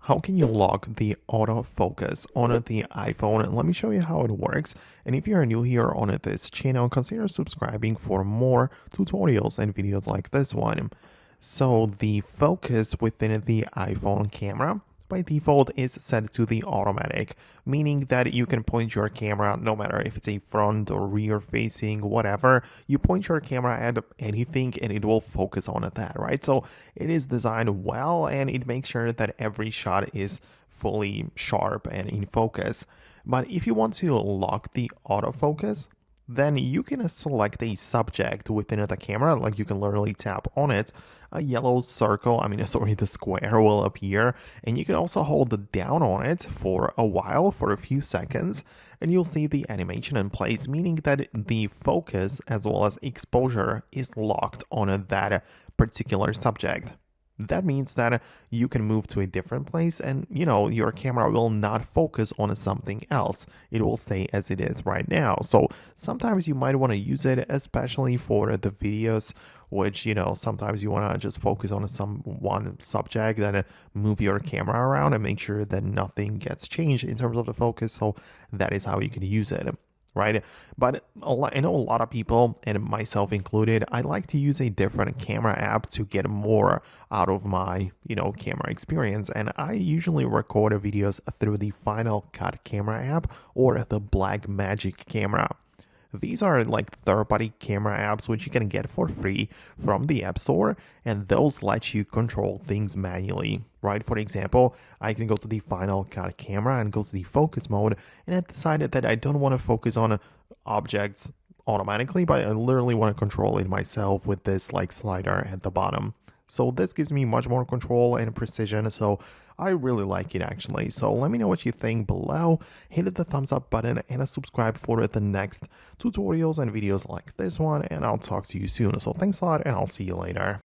How can you lock the autofocus on the iPhone? And let me show you how it works. And if you're new here on this channel, consider subscribing for more tutorials and videos like this one. So the focus within the iPhone camera by default is set to the automatic, meaning that you can point your camera no matter if it's a front or rear facing, whatever. You point your camera at anything and it will focus on that, right? So it is designed well and it makes sure that every shot is fully sharp and in focus. But if you want to lock the autofocus, then you can select a subject within the camera, like you can literally tap on it. A yellow circle, the square will appear, and you can also hold down on it for a while, for a few seconds, and you'll see the animation in place, meaning that the focus as well as exposure is locked on that particular subject. That means that you can move to a different place and, your camera will not focus on something else. It will stay as it is right now. So sometimes you might want to use it, especially for the videos, which, sometimes you want to just focus on one subject, then move your camera around and make sure that nothing gets changed in terms of the focus. So that is how you can use it. Right? But I know a lot of people, and myself included, I like to use a different camera app to get more out of my, camera experience. And I usually record videos through the Final Cut camera app or the Blackmagic camera. These are like third-party camera apps which you can get for free from the App Store, and those let you control things manually, right? For example, I can go to the Final Cut camera and go to the focus mode, and I decided that I don't want to focus on objects automatically, but I literally want to control it myself with this like slider at the bottom. So this gives me much more control and precision, so I really like it actually. So let me know what you think below, hit the thumbs up button and subscribe for the next tutorials and videos like this one, and I'll talk to you soon. So thanks a lot and I'll see you later.